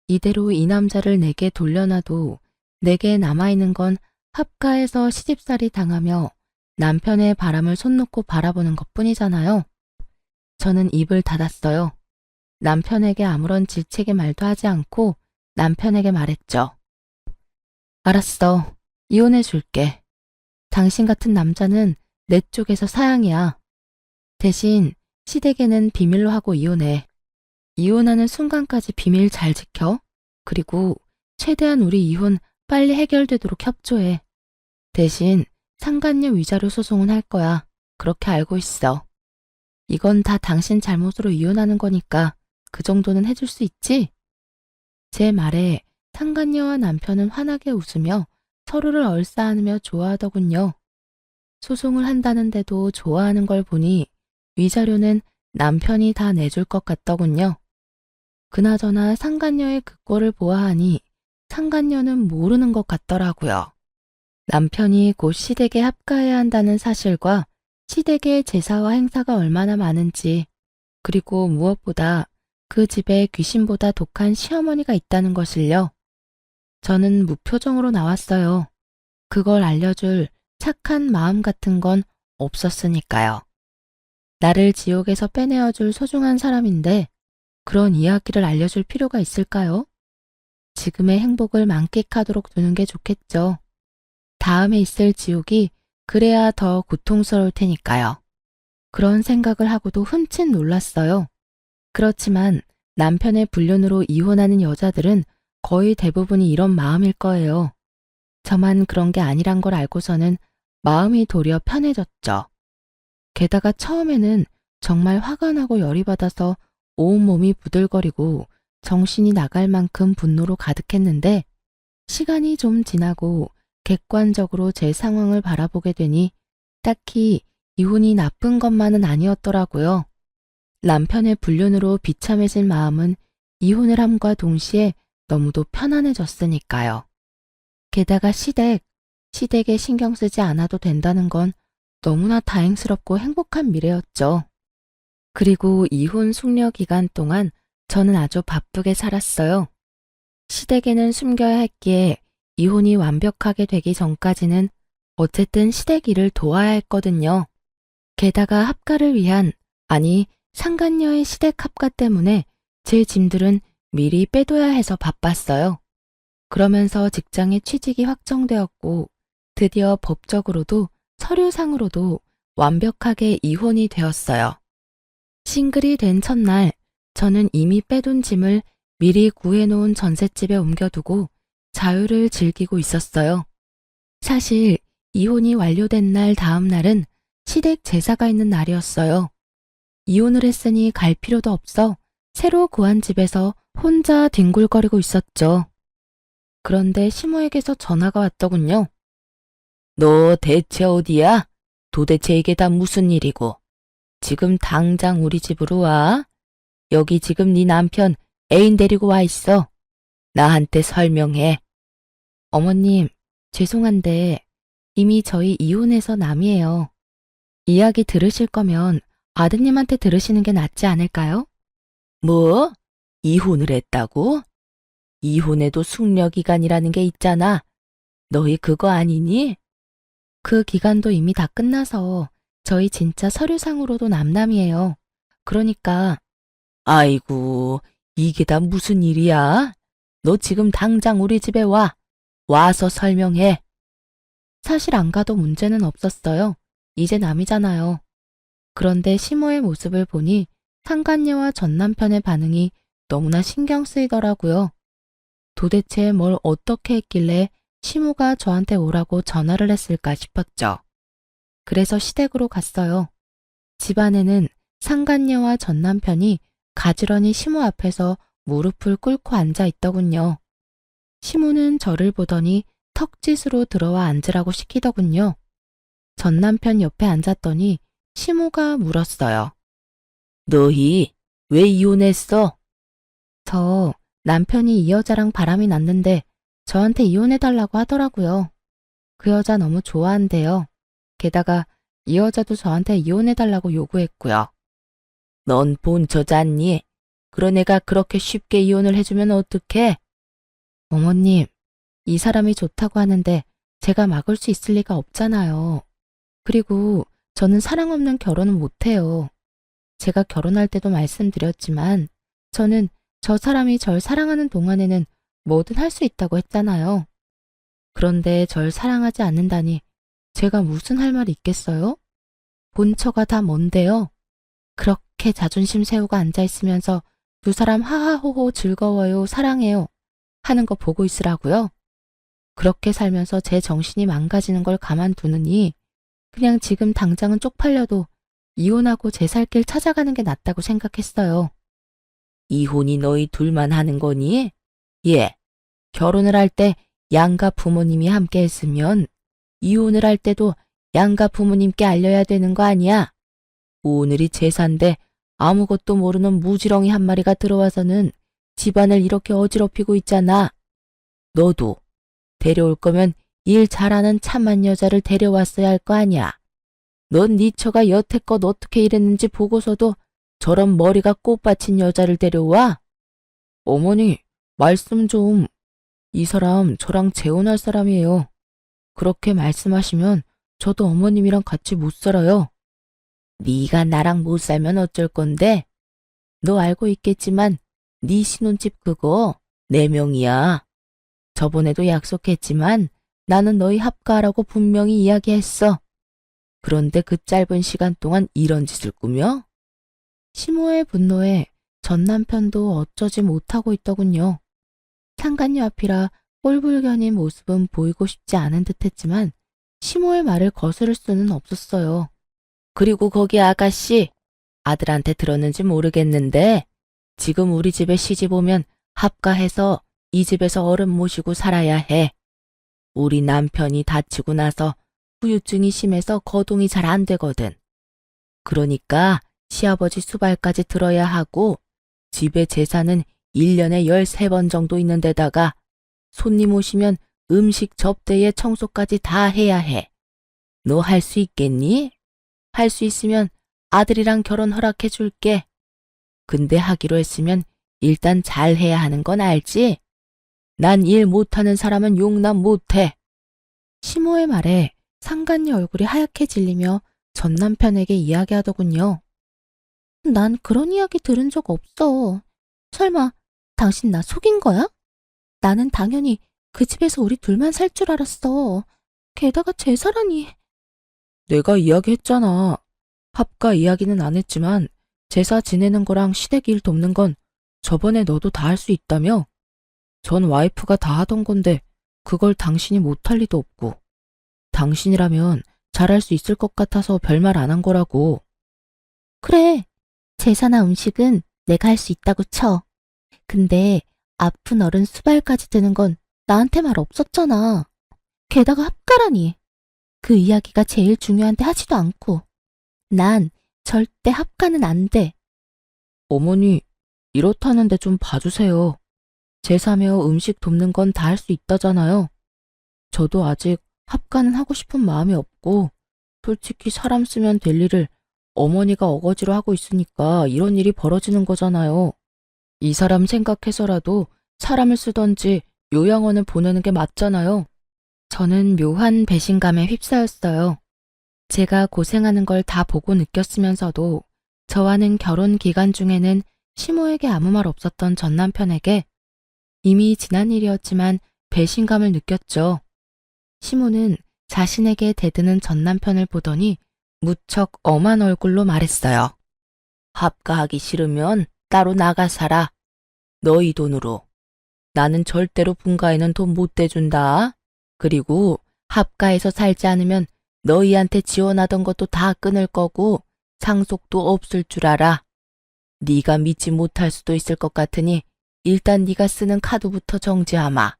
이대로 이 남자를 내게 돌려놔도 내게 남아있는 건 합가해서 시집살이 당하며 남편의 바람을 손 놓고 바라보는 것뿐이잖아요. 저는 입을 닫았어요. 남편에게 아무런 질책의 말도 하지 않고 남편에게 말했죠. 알았어. 이혼해 줄게. 당신 같은 남자는 내 쪽에서 사양이야. 대신 시댁에는 비밀로 하고 이혼해. 이혼하는 순간까지 비밀 잘 지켜. 그리고 최대한 우리 이혼 빨리 해결되도록 협조해. 대신 상간녀 위자료 소송은 할 거야. 그렇게 알고 있어. 이건 다 당신 잘못으로 이혼하는 거니까 그 정도는 해줄 수 있지? 제 말에 상간녀와 남편은 환하게 웃으며 서로를 얼싸안으며 좋아하더군요. 소송을 한다는데도 좋아하는 걸 보니 위자료는 남편이 다 내줄 것 같더군요. 그나저나 상간녀의 그 꼴을 보아하니 상간녀는 모르는 것 같더라고요. 남편이 곧 시댁에 합가해야 한다는 사실과 시댁의 제사와 행사가 얼마나 많은지, 그리고 무엇보다 그 집에 귀신보다 독한 시어머니가 있다는 것을요. 저는 무표정으로 나왔어요. 그걸 알려줄 착한 마음 같은 건 없었으니까요. 나를 지옥에서 빼내어줄 소중한 사람인데 그런 이야기를 알려줄 필요가 있을까요? 지금의 행복을 만끽하도록 두는 게 좋겠죠. 다음에 있을 지옥이 그래야 더 고통스러울 테니까요. 그런 생각을 하고도 흠칫 놀랐어요. 그렇지만 남편의 불륜으로 이혼하는 여자들은 거의 대부분이 이런 마음일 거예요. 저만 그런 게 아니란 걸 알고서는 마음이 도리어 편해졌죠. 게다가 처음에는 정말 화가 나고 열이 받아서 온몸이 부들거리고 정신이 나갈 만큼 분노로 가득했는데 시간이 좀 지나고 객관적으로 제 상황을 바라보게 되니 딱히 이혼이 나쁜 것만은 아니었더라고요. 남편의 불륜으로 비참해진 마음은 이혼을 함과 동시에 너무도 편안해졌으니까요. 게다가 시댁에 신경 쓰지 않아도 된다는 건 너무나 다행스럽고 행복한 미래였죠. 그리고 이혼 숙려 기간 동안 저는 아주 바쁘게 살았어요. 시댁에는 숨겨야 했기에 이혼이 완벽하게 되기 전까지는 어쨌든 시댁 일을 도와야 했거든요. 게다가 합가를 위한, 아니 상간녀의 시댁 합가 때문에 제 짐들은 미리 빼둬야 해서 바빴어요. 그러면서 직장의 취직이 확정되었고 드디어 법적으로도 서류상으로도 완벽하게 이혼이 되었어요. 싱글이 된 첫날 저는 이미 빼둔 짐을 미리 구해놓은 전셋집에 옮겨두고 자유를 즐기고 있었어요. 사실 이혼이 완료된 날 다음 날은 시댁 제사가 있는 날이었어요. 이혼을 했으니 갈 필요도 없어 새로 구한 집에서 혼자 뒹굴거리고 있었죠. 그런데 시모에게서 전화가 왔더군요. 너 대체 어디야? 도대체 이게 다 무슨 일이고? 지금 당장 우리 집으로 와. 여기 지금 네 남편 애인 데리고 와 있어. 나한테 설명해. 어머님, 죄송한데 이미 저희 이혼해서 남이에요. 이야기 들으실 거면 아드님한테 들으시는 게 낫지 않을까요? 뭐? 이혼을 했다고? 이혼해도 숙려기간이라는 게 있잖아. 너희 그거 아니니? 그 기간도 이미 다 끝나서 저희 진짜 서류상으로도 남남이에요. 그러니까. 아이고, 이게 다 무슨 일이야? 너 지금 당장 우리 집에 와. 와서 설명해. 사실 안 가도 문제는 없었어요. 이제 남이잖아요. 그런데 시모의 모습을 보니 상간녀와 전 남편의 반응이 너무나 신경 쓰이더라고요. 도대체 뭘 어떻게 했길래 시모가 저한테 오라고 전화를 했을까 싶었죠. 그래서 시댁으로 갔어요. 집안에는 상간녀와 전 남편이 가지런히 시모 앞에서 무릎을 꿇고 앉아 있더군요. 시모는 저를 보더니 턱짓으로 들어와 앉으라고 시키더군요. 전 남편 옆에 앉았더니 시모가 물었어요. 너희 왜 이혼했어? 저 남편이 이 여자랑 바람이 났는데 저한테 이혼해달라고 하더라고요. 그 여자 너무 좋아한대요. 게다가 이 여자도 저한테 이혼해달라고 요구했고요. 넌 본처잖니? 그런 애가 그렇게 쉽게 이혼을 해주면 어떡해? 어머님, 이 사람이 좋다고 하는데 제가 막을 수 있을 리가 없잖아요. 그리고 저는 사랑 없는 결혼은 못해요. 제가 결혼할 때도 말씀드렸지만 저는 저 사람이 절 사랑하는 동안에는 뭐든 할 수 있다고 했잖아요. 그런데 절 사랑하지 않는다니 제가 무슨 할 말이 있겠어요? 본처가 다 뭔데요? 그렇게 자존심 세우고 앉아있으면서 두 사람 하하호호 즐거워요, 사랑해요 하는 거 보고 있으라고요? 그렇게 살면서 제 정신이 망가지는 걸 가만두느니 그냥 지금 당장은 쪽팔려도 이혼하고 제 살 길 찾아가는 게 낫다고 생각했어요. 이혼이 너희 둘만 하는 거니? 예, 결혼을 할 때 양가 부모님이 함께 했으면 이혼을 할 때도 양가 부모님께 알려야 되는 거 아니야? 오늘이 제사인데 아무것도 모르는 무지렁이 한 마리가 들어와서는 집안을 이렇게 어지럽히고 있잖아. 너도 데려올 거면 일 잘하는 참한 여자를 데려왔어야 할 거 아니야. 넌 네 처가 여태껏 어떻게 일했는지 보고서도 저런 머리가 꽃받친 여자를 데려와? 어머니, 말씀 좀. 이 사람 저랑 재혼할 사람이에요. 그렇게 말씀하시면 저도 어머님이랑 같이 못 살아요. 네가 나랑 못 살면 어쩔 건데? 너 알고 있겠지만 네 신혼집 그거 내 명이야. 저번에도 약속했지만 나는 너희 합가하라고 분명히 이야기했어. 그런데 그 짧은 시간 동안 이런 짓을 꾸며? 시모의 분노에 전 남편도 어쩌지 못하고 있더군요. 상간녀 앞이라 꼴불견인 모습은 보이고 싶지 않은 듯했지만 시모의 말을 거스를 수는 없었어요. 그리고 거기 아가씨, 아들한테 들었는지 모르겠는데 지금 우리 집에 시집 오면 합가해서 이 집에서 어른 모시고 살아야 해. 우리 남편이 다치고 나서 후유증이 심해서 거동이 잘 안 되거든. 그러니까 시아버지 수발까지 들어야 하고 집에 제사는 1년에 13번 정도 있는 데다가 손님 오시면 음식 접대에 청소까지 다 해야 해. 너 할 수 있겠니? 할 수 있으면 아들이랑 결혼 허락해 줄게. 근데 하기로 했으면 일단 잘 해야 하는 건 알지? 난 일 못하는 사람은 용납 못해. 시모의 말에 상간녀 얼굴이 하얗게 질리며 전 남편에게 이야기하더군요. 난 그런 이야기 들은 적 없어. 설마 당신 나 속인 거야? 나는 당연히 그 집에서 우리 둘만 살 줄 알았어. 게다가 제사라니. 내가 이야기했잖아. 합가 이야기는 안 했지만 제사 지내는 거랑 시댁 일 돕는 건 저번에 너도 다 할 수 있다며? 전 와이프가 다 하던 건데 그걸 당신이 못할 리도 없고. 당신이라면 잘할 수 있을 것 같아서 별말 안 한 거라고. 그래, 제사나 음식은 내가 할 수 있다고 쳐. 근데 아픈 어른 수발까지 드는 건 나한테 말 없었잖아. 게다가 합가라니. 그 이야기가 제일 중요한데 하지도 않고. 난 절대 합가는 안 돼. 어머니, 이렇다는데 좀 봐주세요. 제사며 음식 돕는 건 다 할 수 있다잖아요. 저도 아직 합가는 하고 싶은 마음이 없고 솔직히 사람 쓰면 될 일을 어머니가 어거지로 하고 있으니까 이런 일이 벌어지는 거잖아요. 이 사람 생각해서라도 사람을 쓰던지 요양원을 보내는 게 맞잖아요. 저는 묘한 배신감에 휩싸였어요. 제가 고생하는 걸 다 보고 느꼈으면서도 저와는 결혼 기간 중에는 시모에게 아무 말 없었던 전 남편에게 이미 지난 일이었지만 배신감을 느꼈죠. 시모는 자신에게 대드는 전 남편을 보더니 무척 엄한 얼굴로 말했어요. 합가하기 싫으면 따로 나가 살아. 너희 돈으로. 나는 절대로 분가에는 돈 못 대준다. 그리고 합가해서 살지 않으면 너희한테 지원하던 것도 다 끊을 거고 상속도 없을 줄 알아. 네가 믿지 못할 수도 있을 것 같으니 일단 네가 쓰는 카드부터 정지하마.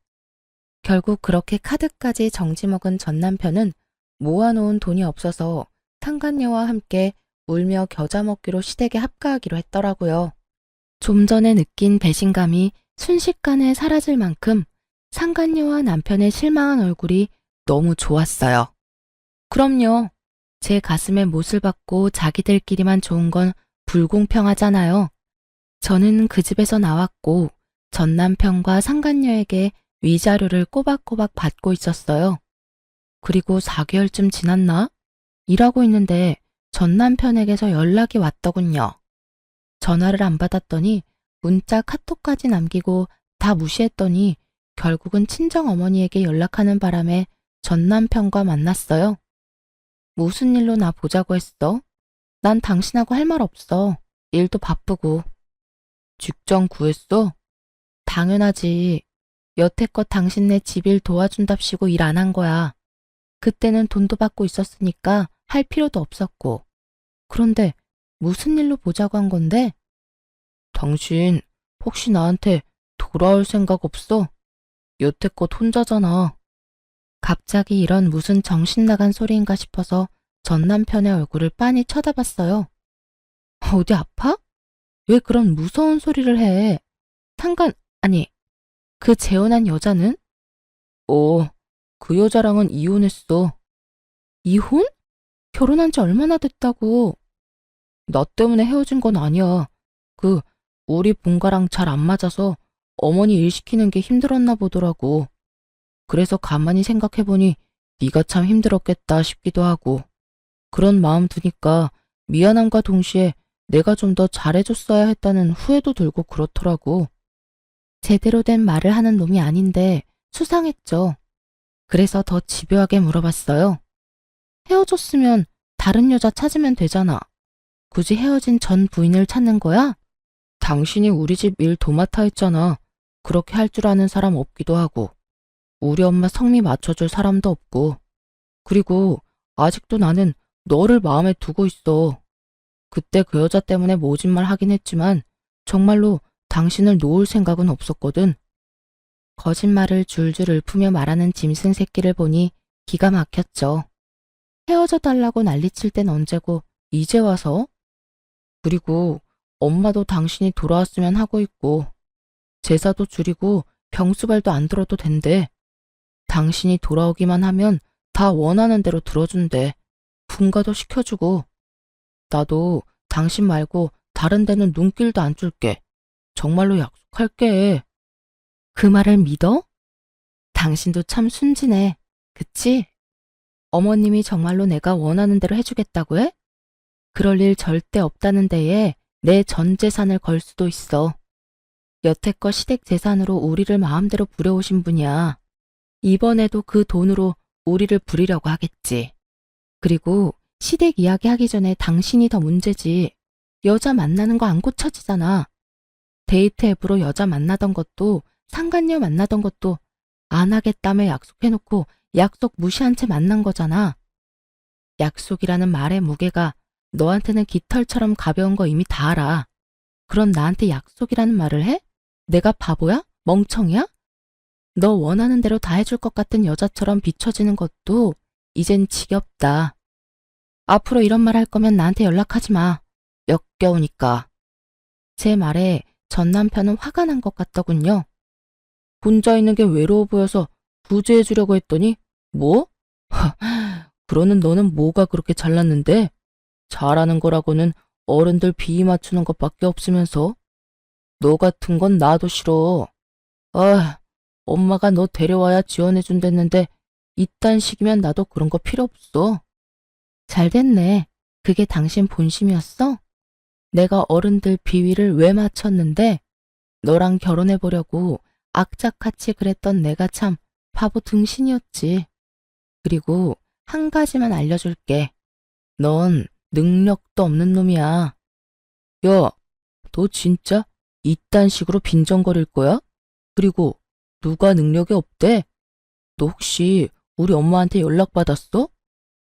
결국 그렇게 카드까지 정지 먹은 전 남편은 모아놓은 돈이 없어서 상간녀와 함께 울며 겨자 먹기로 시댁에 합가하기로 했더라고요. 좀 전에 느낀 배신감이 순식간에 사라질 만큼 상간녀와 남편의 실망한 얼굴이 너무 좋았어요. 그럼요. 제 가슴에 못을 박고 자기들끼리만 좋은 건 불공평하잖아요. 저는 그 집에서 나왔고 전 남편과 상간녀에게 위자료를 꼬박꼬박 받고 있었어요. 그리고 4개월쯤 지났나? 일하고 있는데 전 남편에게서 연락이 왔더군요. 전화를 안 받았더니 문자 카톡까지 남기고 다 무시했더니 결국은 친정어머니에게 연락하는 바람에 전 남편과 만났어요. 무슨 일로 나 보자고 했어? 난 당신하고 할 말 없어. 일도 바쁘고. 직장 구했어? 당연하지. 여태껏 당신네 집일 도와준답시고 일 안 한 거야. 그때는 돈도 받고 있었으니까 할 필요도 없었고. 그런데 무슨 일로 보자고 한 건데? 당신 혹시 나한테 돌아올 생각 없어? 여태껏 혼자잖아. 갑자기 이런 무슨 정신 나간 소리인가 싶어서 전 남편의 얼굴을 빤히 쳐다봤어요. 어디 아파? 왜 그런 무서운 소리를 해? 아니, 그 재혼한 여자는? 그 여자랑은 이혼했어. 이혼? 결혼한 지 얼마나 됐다고. 나 때문에 헤어진 건 아니야. 우리 본가랑 잘 안 맞아서 어머니 일 시키는 게 힘들었나 보더라고. 그래서 가만히 생각해보니 네가 참 힘들었겠다 싶기도 하고. 그런 마음 드니까 미안함과 동시에 내가 좀 더 잘해줬어야 했다는 후회도 들고 그렇더라고. 제대로 된 말을 하는 놈이 아닌데 수상했죠. 그래서 더 집요하게 물어봤어요. 헤어졌으면 다른 여자 찾으면 되잖아. 굳이 헤어진 전 부인을 찾는 거야? 당신이 우리 집 일 도맡아 했잖아. 그렇게 할 줄 아는 사람 없기도 하고. 우리 엄마 성미 맞춰줄 사람도 없고. 그리고 아직도 나는 너를 마음에 두고 있어. 그때 그 여자 때문에 모진 말 하긴 했지만 정말로 당신을 놓을 생각은 없었거든. 거짓말을 줄줄 읊으며 말하는 짐승 새끼를 보니 기가 막혔죠. 헤어져 달라고 난리칠 땐 언제고 이제 와서? 그리고 엄마도 당신이 돌아왔으면 하고 있고 제사도 줄이고 병수발도 안 들어도 된대. 당신이 돌아오기만 하면 다 원하는 대로 들어준대. 분가도 시켜주고. 나도 당신 말고 다른 데는 눈길도 안 줄게. 정말로 약속할게. 그 말을 믿어? 당신도 참 순진해. 그치? 어머님이 정말로 내가 원하는 대로 해주겠다고 해? 그럴 일 절대 없다는 데에 내 전 재산을 걸 수도 있어. 여태껏 시댁 재산으로 우리를 마음대로 부려오신 분이야. 이번에도 그 돈으로 우리를 부리려고 하겠지. 그리고 시댁 이야기하기 전에 당신이 더 문제지. 여자 만나는 거 안 고쳐지잖아. 데이트 앱으로 여자 만나던 것도 상간녀 만나던 것도 안 하겠다며 약속해놓고 약속 무시한 채 만난 거잖아. 약속이라는 말의 무게가 너한테는 깃털처럼 가벼운 거 이미 다 알아. 그럼 나한테 약속이라는 말을 해? 내가 바보야? 멍청이야? 너 원하는 대로 다 해줄 것 같은 여자처럼 비춰지는 것도 이젠 지겹다. 앞으로 이런 말 할 거면 나한테 연락하지 마. 역겨우니까. 제 말에 전 남편은 화가 난 것 같더군요. 혼자 있는 게 외로워 보여서 구제해 주려고 했더니 뭐? 그러는 너는 뭐가 그렇게 잘났는데? 잘하는 거라고는 어른들 비위 맞추는 것밖에 없으면서. 너 같은 건 나도 싫어. 아, 엄마가 너 데려와야 지원해 준댔는데 이딴 식이면 나도 그런 거 필요 없어. 잘 됐네. 그게 당신 본심이었어? 내가 어른들 비위를 왜 맞췄는데 너랑 결혼해 보려고 악착같이 그랬던 내가 참 바보 등신이었지. 그리고 한 가지만 알려줄게. 넌 능력도 없는 놈이야. 야, 너 진짜 이딴 식으로 빈정거릴 거야? 그리고 누가 능력이 없대? 너 혹시 우리 엄마한테 연락받았어?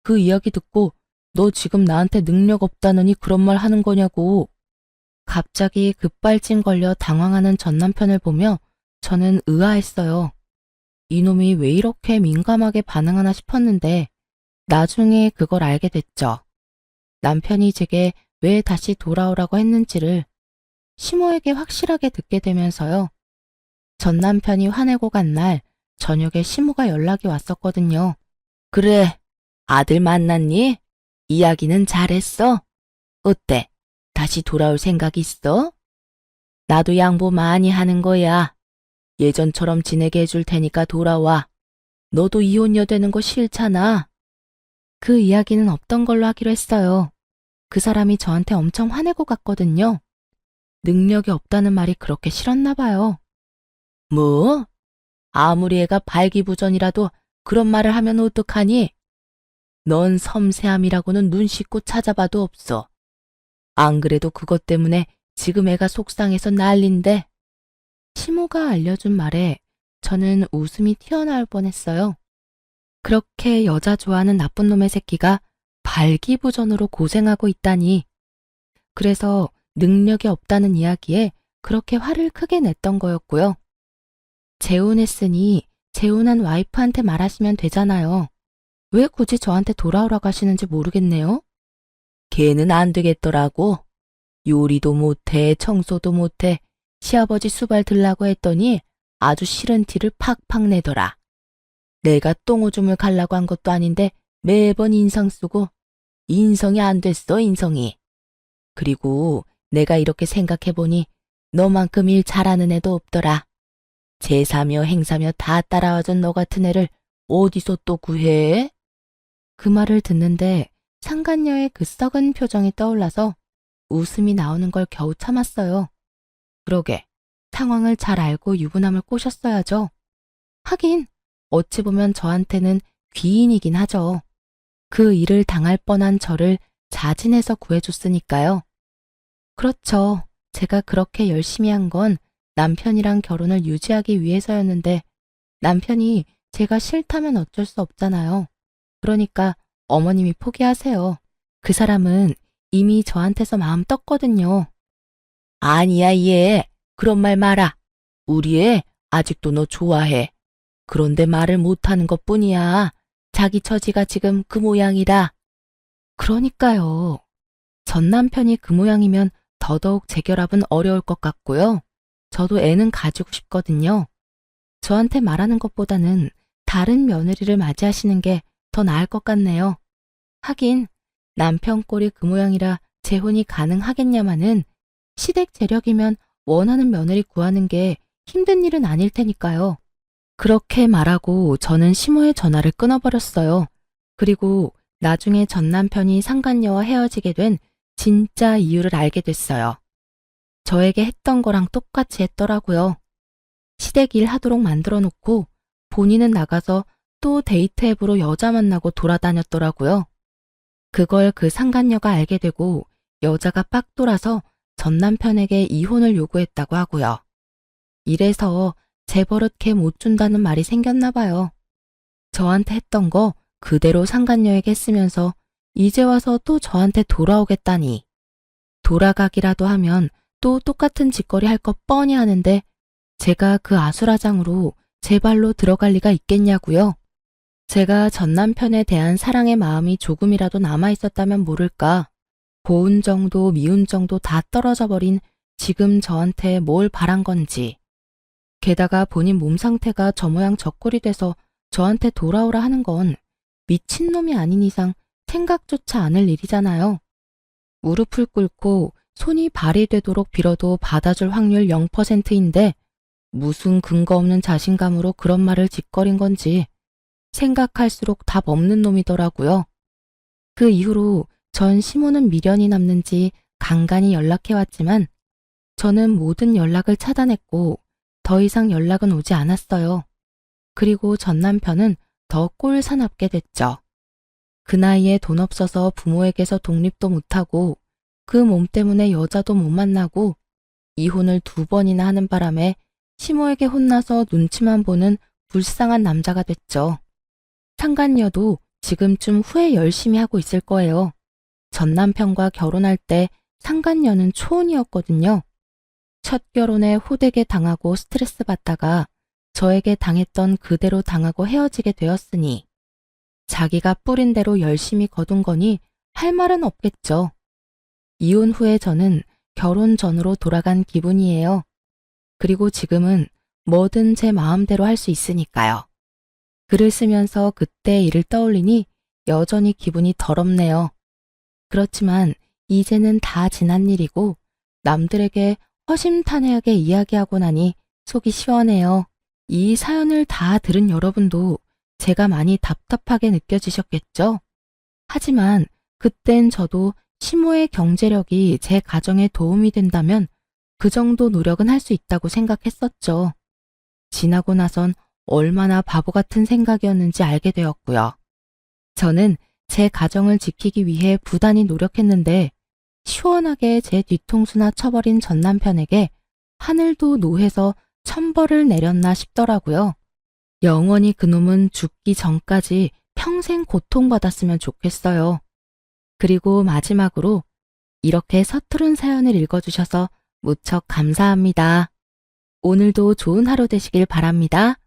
그 이야기 듣고 너 지금 나한테 능력 없다느니 그런 말 하는 거냐고. 갑자기 급발진 걸려 당황하는 전 남편을 보며 저는 의아했어요. 이놈이 왜 이렇게 민감하게 반응하나 싶었는데 나중에 그걸 알게 됐죠. 남편이 제게 왜 다시 돌아오라고 했는지를 시모에게 확실하게 듣게 되면서요. 전 남편이 화내고 간 날 저녁에 시모가 연락이 왔었거든요. 그래, 아들 만났니? 이야기는 잘했어? 어때? 다시 돌아올 생각 있어? 나도 양보 많이 하는 거야. 예전처럼 지내게 해줄 테니까 돌아와. 너도 이혼녀 되는 거 싫잖아. 그 이야기는 없던 걸로 하기로 했어요. 그 사람이 저한테 엄청 화내고 갔거든요. 능력이 없다는 말이 그렇게 싫었나 봐요. 뭐? 아무리 애가 발기부전이라도 그런 말을 하면 어떡하니? 넌 섬세함이라고는 눈 씻고 찾아봐도 없어. 안 그래도 그것 때문에 지금 애가 속상해서 난린데. 시모가 알려준 말에 저는 웃음이 튀어나올 뻔했어요. 그렇게 여자 좋아하는 나쁜 놈의 새끼가 발기부전으로 고생하고 있다니. 그래서 능력이 없다는 이야기에 그렇게 화를 크게 냈던 거였고요. 재혼했으니 재혼한 와이프한테 말하시면 되잖아요. 왜 굳이 저한테 돌아오라고 하시는지 모르겠네요. 걔는 안 되겠더라고. 요리도 못해, 청소도 못해, 시아버지 수발 들라고 했더니 아주 싫은 티를 팍팍 내더라. 내가 똥오줌을 갈라고 한 것도 아닌데 매번 인상 쓰고 인성이 안 됐어, 인성이. 그리고 내가 이렇게 생각해보니 너만큼 일 잘하는 애도 없더라. 제사며 행사며 다 따라와준 너 같은 애를 어디서 또 구해? 그 말을 듣는데 상간녀의 그 썩은 표정이 떠올라서 웃음이 나오는 걸 겨우 참았어요. 그러게, 상황을 잘 알고 유부남을 꼬셨어야죠. 하긴 어찌 보면 저한테는 귀인이긴 하죠. 그 일을 당할 뻔한 저를 자진해서 구해줬으니까요. 그렇죠. 제가 그렇게 열심히 한 건 남편이랑 결혼을 유지하기 위해서였는데 남편이 제가 싫다면 어쩔 수 없잖아요. 그러니까 어머님이 포기하세요. 그 사람은 이미 저한테서 마음 떴거든요. 아니야, 얘. 그런 말 마라. 우리 애 아직도 너 좋아해. 그런데 말을 못하는 것뿐이야. 자기 처지가 지금 그 모양이라. 그러니까요. 전 남편이 그 모양이면 더더욱 재결합은 어려울 것 같고요. 저도 애는 가지고 싶거든요. 저한테 말하는 것보다는 다른 며느리를 맞이하시는 게 더 나을 것 같네요. 하긴 남편 꼴이 그 모양이라 재혼이 가능하겠냐마는 시댁 재력이면 원하는 며느리 구하는 게 힘든 일은 아닐 테니까요. 그렇게 말하고 저는 시모의 전화를 끊어버렸어요. 그리고 나중에 전 남편이 상간녀와 헤어지게 된 진짜 이유를 알게 됐어요. 저에게 했던 거랑 똑같이 했더라고요. 시댁 일 하도록 만들어 놓고 본인은 나가서 또 데이트 앱으로 여자 만나고 돌아다녔더라고요. 그걸 그 상간녀가 알게 되고 여자가 빡 돌아서 전 남편에게 이혼을 요구했다고 하고요. 이래서 재버릇 못 준다는 말이 생겼나 봐요. 저한테 했던 거 그대로 상간녀에게 쓰면서 이제 와서 또 저한테 돌아오겠다니. 돌아가기라도 하면 또 똑같은 짓거리 할 것 뻔히 아는데 제가 그 아수라장으로 제 발로 들어갈 리가 있겠냐고요. 제가 전 남편에 대한 사랑의 마음이 조금이라도 남아있었다면 모를까. 고운 정도 미운 정도 다 떨어져 버린 지금 저한테 뭘 바란 건지. 게다가 본인 몸 상태가 저 모양 저 꼴이 돼서 저한테 돌아오라 하는 건 미친놈이 아닌 이상 생각조차 않을 일이잖아요. 무릎을 꿇고 손이 발이 되도록 빌어도 받아줄 확률 0%인데 무슨 근거 없는 자신감으로 그런 말을 짓거린 건지 생각할수록 답 없는 놈이더라고요. 그 이후로 전 시모는 미련이 남는지 간간히 연락해왔지만 저는 모든 연락을 차단했고 더 이상 연락은 오지 않았어요. 그리고 전 남편은 더 꼴사납게 됐죠. 그 나이에 돈 없어서 부모에게서 독립도 못하고 그 몸 때문에 여자도 못 만나고 이혼을 2번이나 하는 바람에 시모에게 혼나서 눈치만 보는 불쌍한 남자가 됐죠. 상간녀도 지금쯤 후회 열심히 하고 있을 거예요. 전 남편과 결혼할 때 상간녀는 초혼이었거든요. 첫 결혼에 호되게 당하고 스트레스 받다가 저에게 당했던 그대로 당하고 헤어지게 되었으니 자기가 뿌린 대로 열심히 거둔 거니 할 말은 없겠죠. 이혼 후에 저는 결혼 전으로 돌아간 기분이에요. 그리고 지금은 뭐든 제 마음대로 할 수 있으니까요. 글을 쓰면서 그때 일을 떠올리니 여전히 기분이 더럽네요. 그렇지만 이제는 다 지난 일이고 남들에게 허심탄회하게 이야기하고 나니 속이 시원해요. 이 사연을 다 들은 여러분도 제가 많이 답답하게 느껴지셨겠죠? 하지만 그땐 저도 시모의 경제력이 제 가정에 도움이 된다면 그 정도 노력은 할 수 있다고 생각했었죠. 지나고 나선 얼마나 바보 같은 생각이었는지 알게 되었고요. 저는 제 가정을 지키기 위해 부단히 노력했는데 시원하게 제 뒤통수나 쳐버린 전 남편에게 하늘도 노해서 천벌을 내렸나 싶더라고요. 영원히 그놈은 죽기 전까지 평생 고통받았으면 좋겠어요. 그리고 마지막으로 이렇게 서투른 사연을 읽어주셔서 무척 감사합니다. 오늘도 좋은 하루 되시길 바랍니다.